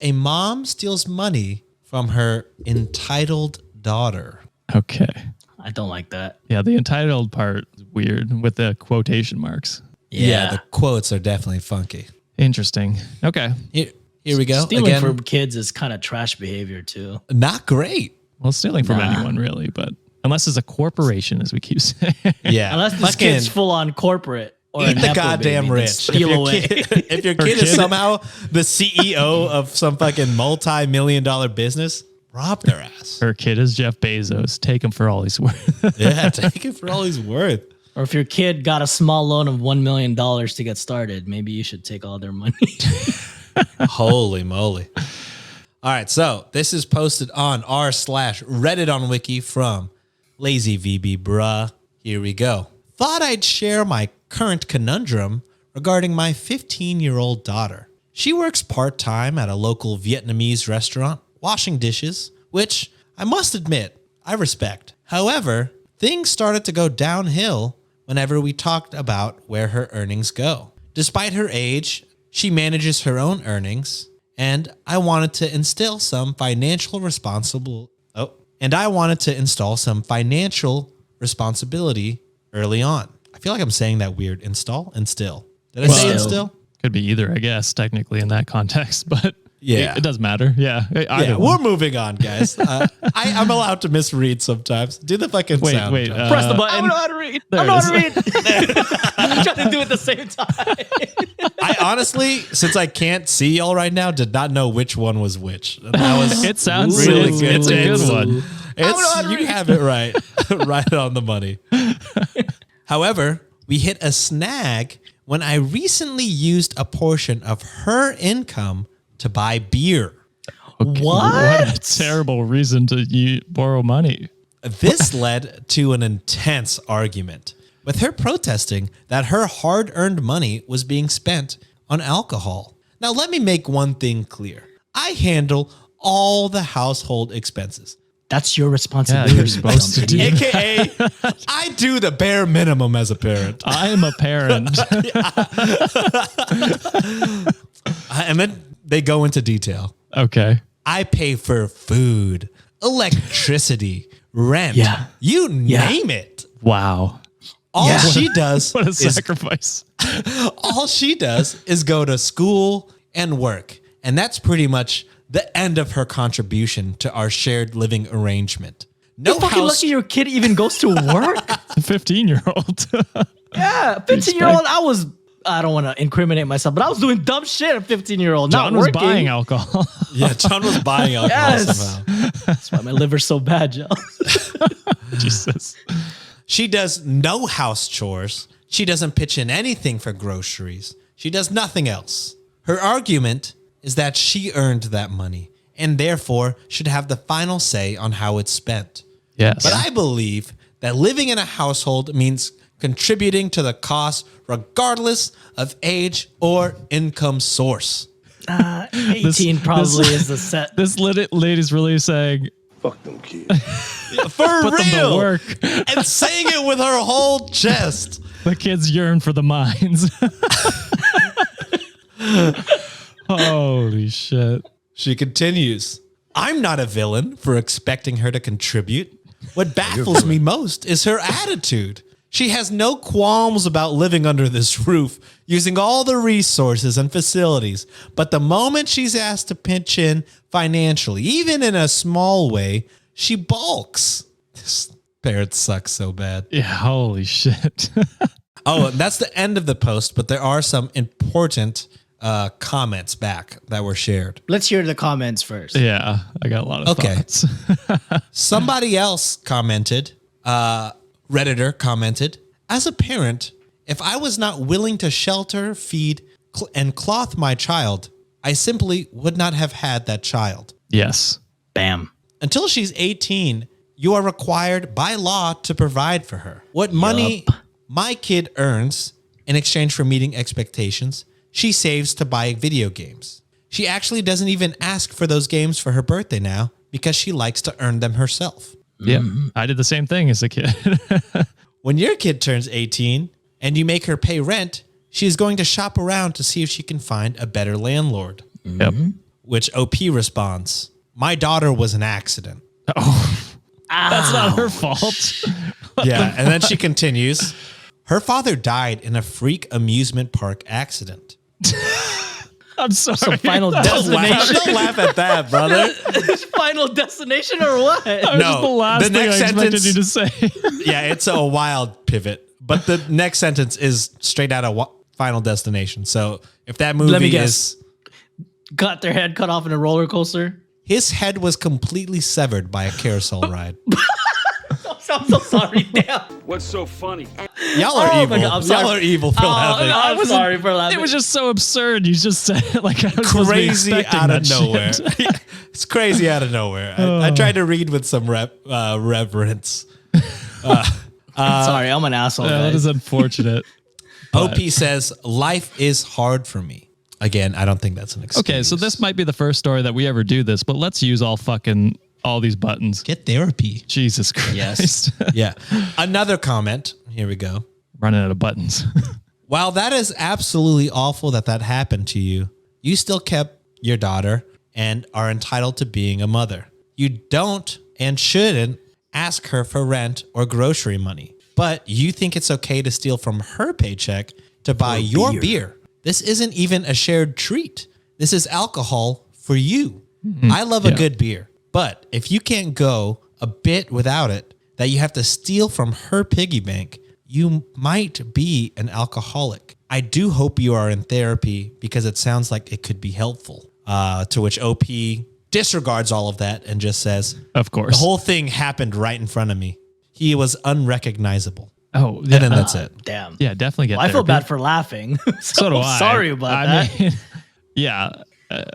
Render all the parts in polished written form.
A mom steals money from her entitled daughter. Okay. I don't like that. Yeah, the entitled part is weird with the quotation marks. Yeah, the quotes are definitely funky. Interesting. Okay. Here we go. Stealing Again, from kids is kind of trash behavior too. not great. Well, stealing from anyone really, but unless it's a corporation, as we keep saying. Yeah. Unless this kid's full on corporate or Eat a the Nepo goddamn baby, then rich. Steal away. If your kid is somehow the CEO of some fucking multi-million-dollar business, rob their ass. Her kid is Jeff Bezos. Take him for all he's worth. Yeah, take it for all he's worth. Or if your kid got a small loan of $1 million to get started, maybe you should take all their money. Holy moly. All right, so this is posted on r/Reddit on Wiki from Lazy VB Bruh. Here we go. Thought I'd share my current conundrum regarding my 15-year-old daughter. She works part-time at a local Vietnamese restaurant, washing dishes, which I must admit, I respect. However, things started to go downhill whenever we talked about where her earnings go. Despite her age, she manages her own earnings, and I wanted to instill some financial responsibility early on. I feel like I'm saying that weird. Instill? Did I say instill? Could be either, I guess, technically in that context, but Yeah. it doesn't matter. Yeah. We're moving on, guys. I'm allowed to misread sometimes. Do the fucking sound. Wait. Press the button. I don't know how to read. There I don't know it how to read. I'm trying to do it at the same time. I honestly, since I can't see y'all right now, did not know which one was which. And that was It sounds really it's, good. It's a good one. You have it right. Right on the money. However, we hit a snag when I recently used a portion of her income to buy beer. Okay. What a terrible reason to borrow money. This led to an intense argument, with her protesting that her hard-earned money was being spent on alcohol. Now, let me make one thing clear. I handle all the household expenses. That's your responsibility. Yeah, you're supposed to do AKA, I do the bare minimum as a parent. I am a parent. And then they go into detail. Okay. I pay for food, electricity, rent, you name it. Wow. All she does What a is sacrifice. all she does is go to school and work. And that's pretty much the end of her contribution to our shared living arrangement. No You're fucking lucky your kid even goes to work. 15-year-old. Yeah, 15-year-old. I don't want to incriminate myself, but I was doing dumb shit at 15-year-old. John not was working. buying alcohol. Yeah, John was buying alcohol Yes. somehow. That's why my liver's so bad, Joe. Jesus. She does no house chores. She doesn't pitch in anything for groceries. She does nothing else. Her argument is that she earned that money and therefore should have the final say on how it's spent. Yes. But I believe that living in a household means contributing to the cost regardless of age or income source. 18 probably is the set. This lady's really saying, Fuck them kids. For put them to real. work. And saying it with her whole chest. The kids yearn for the mines. Holy shit. She continues, I'm not a villain for expecting her to contribute. What baffles me most is her attitude. She has no qualms about living under this roof, using all the resources and facilities. But the moment she's asked to pitch in financially, even in a small way, she balks. This parent sucks so bad. Yeah, holy shit. Oh, and that's the end of the post, but there are some important comments back that were shared. Let's hear the comments first. Yeah, I got a lot of thoughts. Somebody else commented, Redditor commented, as a parent, if I was not willing to shelter, feed, and cloth my child, I simply would not have had that child. Yes. Bam. Until she's 18, you are required by law to provide for her. What money my kid earns in exchange for meeting expectations, she saves to buy video games. She actually doesn't even ask for those games for her birthday now because she likes to earn them herself. Yeah, I did the same thing as a kid. When your kid turns 18 and you make her pay rent, she is going to shop around to see if she can find a better landlord. Yep. which OP responds, "My daughter was an accident." Oh, that's not her fault. Yeah, and then she continues, "Her father died in a freak amusement park accident." I'm sorry. So Final Don't Destination. laugh at that, brother. Final Destination or what? That was just the No, last the thing I next expected sentence- you to say. Yeah, it's a wild pivot, but the next sentence is straight out of Final Destination. So if that movie Let me is, guess. Got their head cut off in a roller coaster. his head was completely severed by a carousel ride. I'm so sorry. Damn. What's so funny? Y'all are Oh evil. my God, I'm sorry. Y'all are evil for laughing. no, I'm wasn't- sorry for laughing. It was just so absurd. You just said it like I was supposed to be Crazy expecting out of that nowhere. shit. It's crazy out of nowhere. I tried to read with some reverence. sorry. I'm an asshole. Yeah, that guys. is unfortunate. OP says, "Life is hard for me." Again, I don't think that's an excuse. Okay, so this might be the first story that we ever do this, but let's use all these buttons. Get therapy. Jesus Christ. Yes. Yeah. Another comment. Here we go. Running out of buttons. While that is absolutely awful that happened to you, you still kept your daughter and are entitled to being a mother. You don't and shouldn't ask her for rent or grocery money, but you think it's okay to steal from her paycheck to buy your beer. This isn't even a shared treat. This is alcohol for you. I love a good beer, but if you can't go a bit without it, that you have to steal from her piggy bank, you might be an alcoholic. I do hope you are in therapy because it sounds like it could be helpful. To which OP disregards all of that and just says, Of course. the whole thing happened right in front of me. He was unrecognizable. Oh, And then that's it. Damn. yeah, definitely get Well, I feel therapy. bad for laughing. So do I. Sorry about that. Mean, yeah.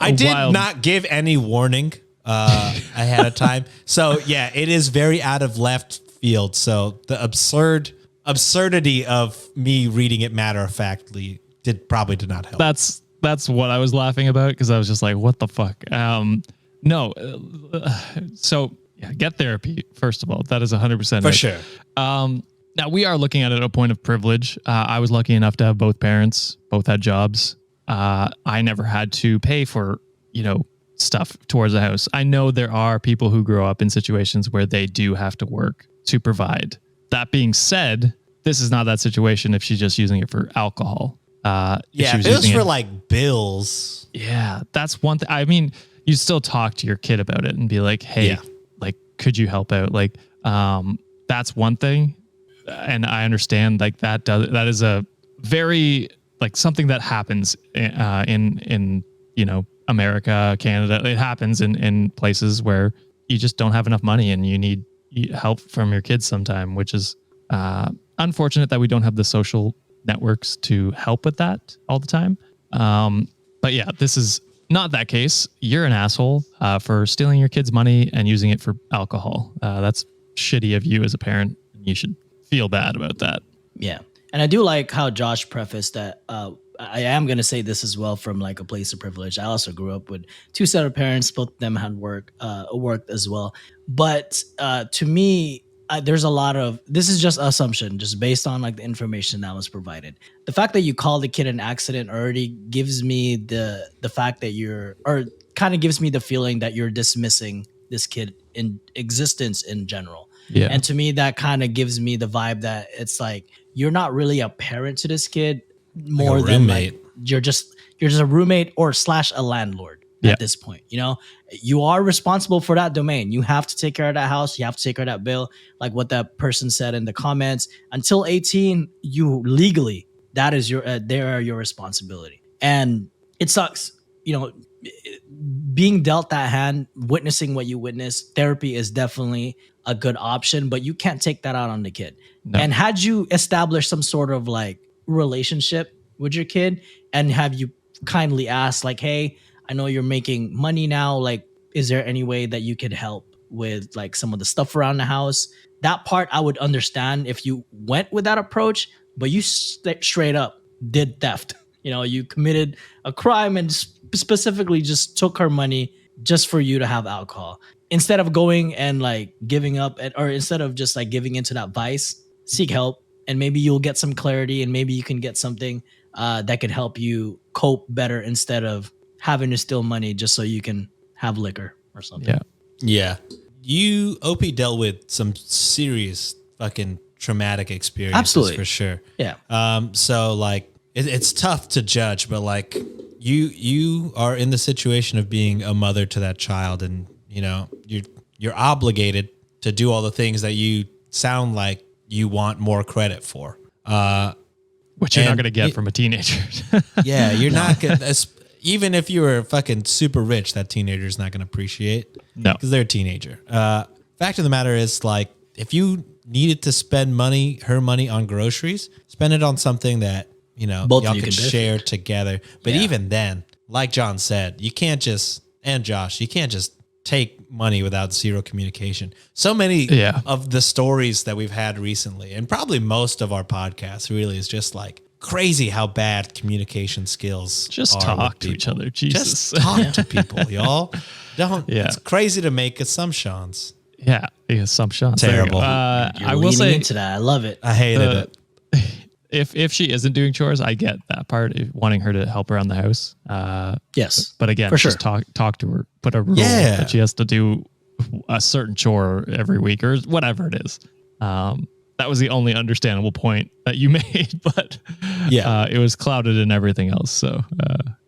I did not give any warning ahead of time. So yeah, it is very out of left field. So the absurdity of me reading it matter of factly probably did not help. That's what I was laughing about because I was just like, what the fuck? No. So yeah, get therapy, first of all. That is 100% For it. sure. Now we are looking at it at a point of privilege. I was lucky enough to have both parents, both had jobs. I never had to pay for, stuff towards the house. I know there are people who grow up in situations where they do have to work to provide. That being said, this is not that situation if she's just using it for alcohol. Yeah, if it was for like bills. Yeah, that's one thing. I mean, you still talk to your kid about it and be like, hey, Yeah. like, could you help out? Like, that's one thing. And I understand like that is a very like something that happens in America, Canada. It happens in places where you just don't have enough money and you need help from your kids sometime, which is unfortunate that we don't have the social networks to help with that all the time. But yeah, this is not that case. You're an asshole for stealing your kids' money and using it for alcohol. That's shitty of you as a parent. You should feel bad about that. Yeah. And I do like how Josh prefaced that. I am going to say this as well from like a place of privilege. I also grew up with two set of parents. Both of them had worked as well. But to me, there's a lot of, this is just assumption, just based on like the information that was provided. The fact that you called the kid an accident already gives me the fact that kind of gives me the feeling that you're dismissing this kid in existence in general. Yeah. And to me, that kind of gives me the vibe that it's like, you're not really a parent to this kid more Like a than roommate. like, you're just a roommate or / a landlord at this point. You are responsible for that domain. You have to take care of that house. You have to take care of that bill. Like what that person said in the comments, until 18, you legally, that is they are your responsibility. And it sucks, being dealt that hand, witnessing what you witnessed. Therapy is definitely a good option, but you can't take that out on the kid. No. And had you established some sort of like relationship with your kid and have you kindly asked like, hey, I know you're making money now. Like, is there any way that you could help with like some of the stuff around the house? That part I would understand if you went with that approach, but you straight up did theft. You committed a crime and specifically just took her money just for you to have alcohol. Instead of going and like giving up or instead of just like giving into that vice, seek help and maybe you'll get some clarity and maybe you can get something that could help you cope better instead of having to steal money just so you can have liquor or something. Yeah. Yeah. You, OP, dealt with some serious fucking traumatic experiences Absolutely. for sure. Yeah. So like it's tough to judge, but like you are in the situation of being a mother to that child, and you know, you're obligated to do all the things that you sound like you want more credit for. Which you're not And going to get from a teenager. Yeah, you're not gonna, even if you were fucking super rich, that teenager's not gonna appreciate. No. Because they're a teenager. Fact of the matter is, like, if you needed to spend her money on groceries, spend it on something that, you know, Both of y'all you can can share together. But Yeah. even then, like John said, you can't just, and Josh, you can't just take money without zero communication. So many Yeah. of the stories that we've had recently, and probably most of our podcasts, really is just like crazy how bad communication skills Just are talk with to each people. other. Jesus. Just talk to people, y'all. Don't. Yeah. It's crazy to make assumptions. Yeah. Assumptions. Terrible. I will leaning say, into that. I love it. I hated it. if she isn't doing chores, I get that part, wanting her to help around the house. Yes. But again, For sure. just talk to her, put a rule Yeah. that she has to do a certain chore every week or whatever it is. That was the only understandable point that you made, but Yeah. it was clouded in everything else. So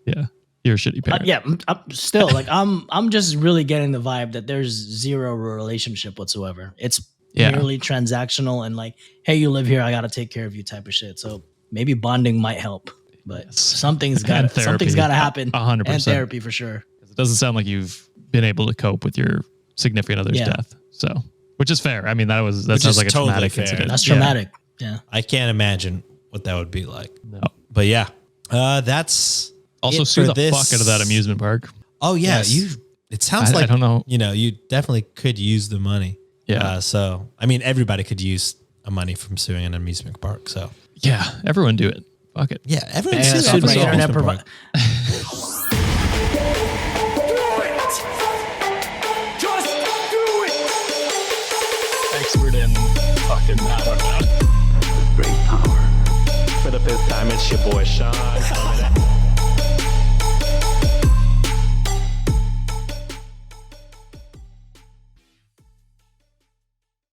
yeah, you're a shitty parent. Yeah, I'm still like I'm just really getting the vibe that there's zero relationship whatsoever. It's Yeah. merely transactional and like, hey, you live here, I got to take care of you type of shit. So maybe bonding might help, but Yes. something's got And therapy. to happen. 100%. And therapy for sure. It doesn't sound like you've been able to cope with your significant other's Yeah. death. So, which is fair. I mean, that Which sounds is like a totally traumatic fair. incident. That's Yeah. traumatic. Yeah. I can't imagine what that would be like. No. But yeah, that's Also, it sue for the this. fuck out of that amusement park. Oh yeah, Yes. It sounds I like don't know. You know, you definitely could use the money. Yeah. So I mean, everybody could use a money from suing an amusement park. So Yeah, everyone do it. Fuck it. yeah, everyone Yeah, sue sued the my amusement internet park. Expert in fucking, I don't know. Great power. For the fifth time, it's your boy Sean.